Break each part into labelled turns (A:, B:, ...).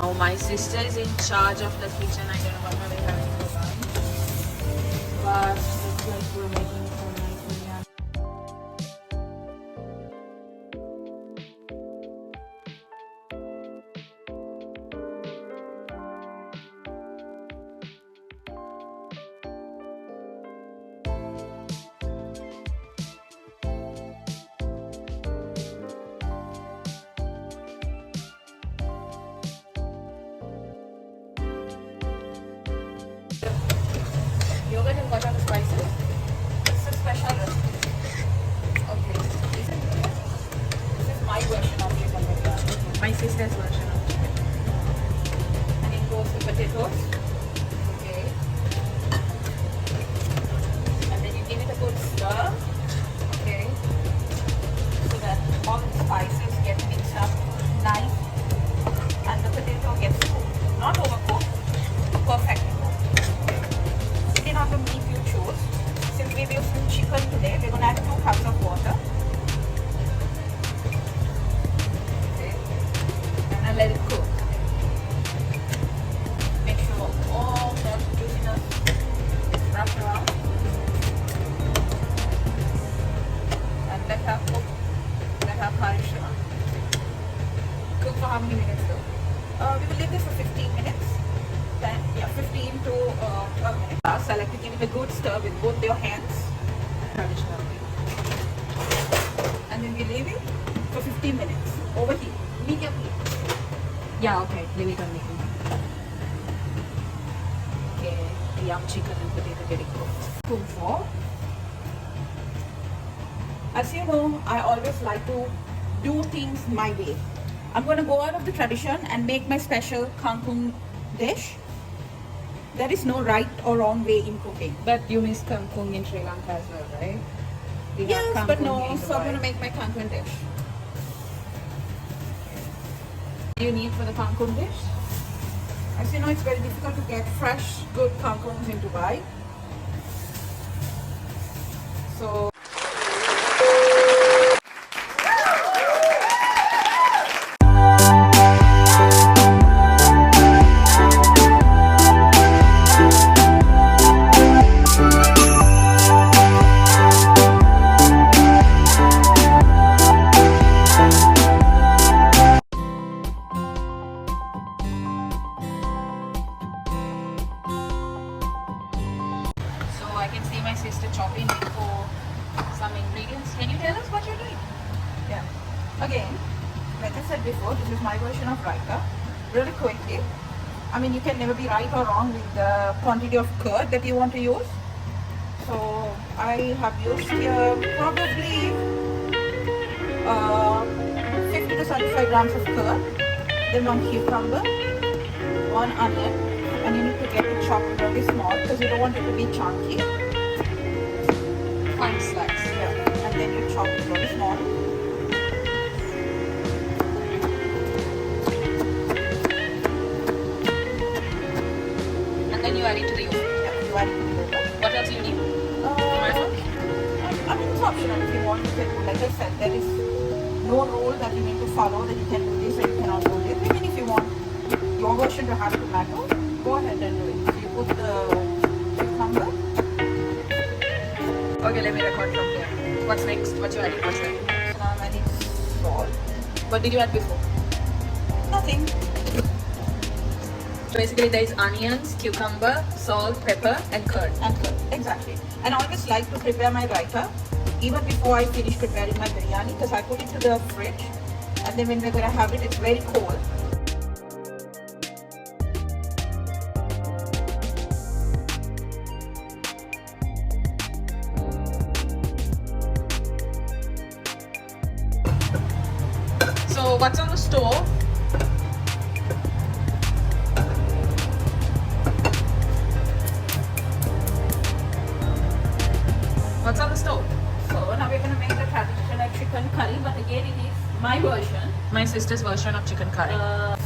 A: now my sister is in charge of the kitchen. I don't know what we're having for lunch, but looks like we're making some nice biryani. Yogurt and what are the spices? It's a special recipe. Okay. This is my version of chicken biryani. My sister's version of chicken. And it goes the potatoes. Okay. And then you give it a good stir. Okay. So that all the spices get mixed up nice. And the potato gets cooked. Not overcooked. Perfectly cooked. On the meat you choose. Since we've used chicken today, we're going to add 2 cups of water. Okay. And I'll let it cook. Make sure all that juiciness is wrapped around. And let her cook. Let her perish around. Cook for how many minutes though? We will leave this for 15 minutes. Then, 15 to 12 minutes. So I like to give it a good stir with both your hands. Traditionally. And then we leave it for 15 minutes. Over heat. Medium heat. Yeah, okay. Leave it on medium. Okay. The yum chicken and potato getting cooked.
B: Spoon 4. As you know, I always like to do things my way. I'm going to go out of the tradition and make my special kangkung dish. There is no right or wrong way in cooking.
A: But you miss kangkung in Sri Lanka as well, right? We have
B: Yes, but
A: kangkung
B: no,
A: in
B: so I'm
A: Dubai.
B: going to make my kangkung dish.
A: What do you need for the kangkung dish?
B: As you know, it's very difficult to get fresh, good kangkungs in Dubai. So,
A: I can see my sister chopping for some ingredients. Can you tell us what you're doing?
B: yeah. Again, like I said before, this is my version of raita. Really quickly. I mean, you can never be right or wrong with the quantity of curd that you want to use. So, I have used here probably 50 to 75 grams of curd. Then 1 cucumber, 1 onion. And you need to get it chopped very small because you don't want it to be chunky.
A: Fine slice.
B: Yeah. And then you chop it very small.
A: And then you add it to the yogurt.
B: Yeah, you add it to the yogurt.
A: What else do you need?
B: I mean, it's optional if you want to do. Like I said, there is no rule that you need to follow that you can do this or you cannot do this. Even if you want your version to have tomato, go ahead and do it. So you put the cucumber.
A: Okay, let me record from here. What's next? What you adding? What's next?
B: So now I'm adding salt.
A: What did you add before?
B: Nothing.
A: So basically there is onions, cucumber, salt, pepper and curd.
B: And curd. Exactly. And I always like to prepare my raita even before I finish preparing my biryani because I put it to the fridge and then when we're going to have it, it's very cold.
A: So what's on the stove? What's on the stove?
B: So now we're going to make the traditional chicken curry, but again it is my version.
A: My sister's version of chicken curry.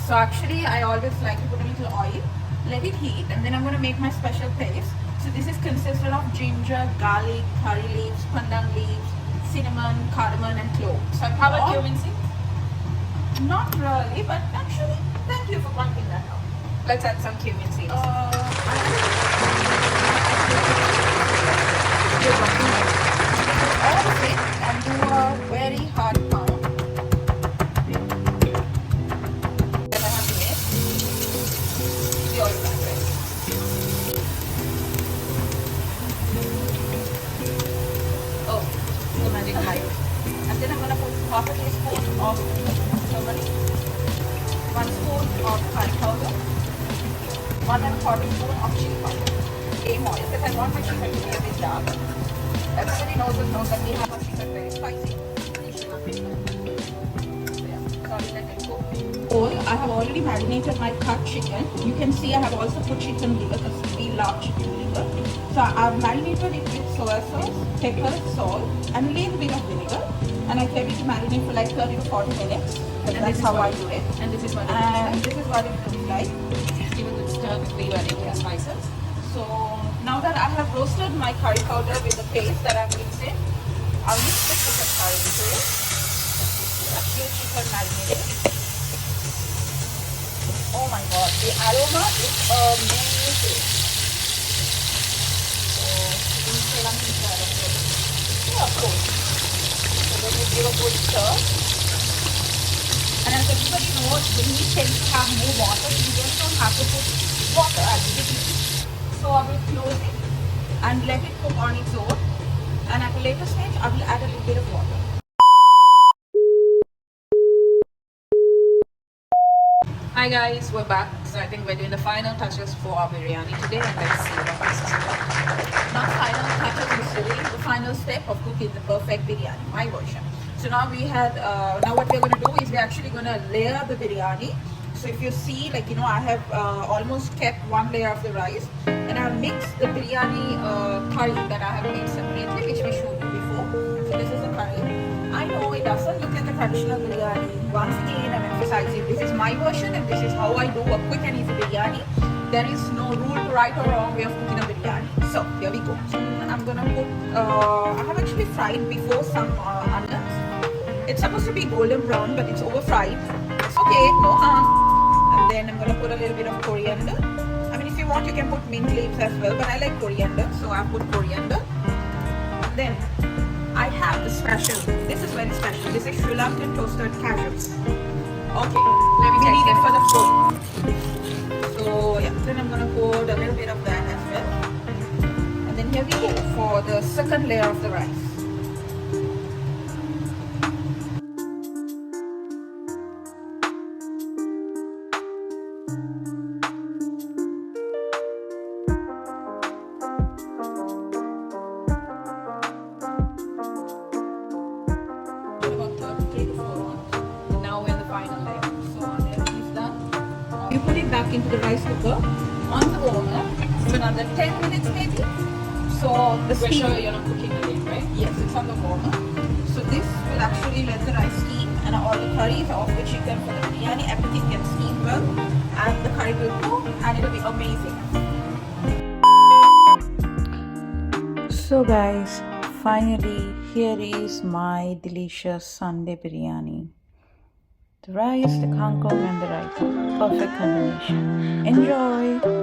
B: So actually I always like to put a little oil, let it heat, and then I'm going to make my special paste. So this is consisted of ginger, garlic, curry leaves, pandan leaves, cinnamon, cardamom and cloves. So
A: How about cumin seeds?
B: Not really, but actually, thank you for pointing that Let's add some cumin seeds.
A: All of it and do a very hard pound.
B: Then I have to make the oil packet. Oh, the magic light.
A: And then I'm going to put half a teaspoon of turmeric, 1 spoon of curry powder, 1 1/4 spoon of chili powder, game oil, because I want my chicken to be a bit dark. Everybody knows that we have our chicken very spicy. So yeah, so I'll let it go. I have already marinated my cut chicken. You can see I have also put chicken liver because we love chicken liver. So I've marinated it with soy sauce, pepper, salt, and a little bit of vinegar. And I kept it to marinate for like 30 to 40 minutes. And that's how I do it.
B: And this is what
A: This is what it looks like.
B: give it a stir before you add any spices.
A: So now that I have roasted my curry powder with the paste that I've mixed in, I'll mix the chicken curry into it. Actually, chicken marinated. Oh my god, the aroma is amazing. So, in Sri Lankan style, yeah, of course. So then you give a good stir. And as everybody knows, the meat tends to have more water, so you just don't have to put water as it is. So I will close it and let it cook on its own. And at a later stage, I will add a little bit of water.
B: Hi guys, we're back. So I think we're doing the final touches for our biryani today, and let's see what else is about.
A: Now final touches is really the final step of cooking the perfect biryani, my version. So now we had, now what we're going to do is we're actually going to layer the biryani. So if you see, like, you know, I have almost kept one layer of the rice and I have mixed the biryani curry that I have made separately, which we showed you before. So this is the curry. I know it doesn't look like a traditional biryani. Once again, I'm emphasizing this is my version and this is how I do a quick and easy biryani. There is no rule to right or wrong way of cooking a biryani. So here we go. So I'm gonna put, I have actually fried before some onions. It's supposed to be golden brown, but it's over fried. It's okay, no harm. And then I'm gonna put a little bit of coriander. I mean, if you want, you can put mint leaves as well, but I like coriander, so I put coriander. Then I have the special. This is very special. This is Sri Lankan toasted cashews. Okay,
B: Let me
A: we need it
B: taste
A: for the food. So yeah, then I'm gonna put a little bit of that as well. And then here we go for the second layer of the rice. You put it back into the rice cooker on the warmer for another 10 minutes maybe. So the
B: We're
A: steam,
B: sure you're not cooking again, right?
A: yes, it's on the warmer. So this will actually let the rice steam and all the curries of the chicken for the biryani, everything can steam well and the curry will cook and it will be amazing.
C: So guys, finally here is my delicious Sunday biryani. The rice, the kangkong and the raita. Perfect combination. Enjoy!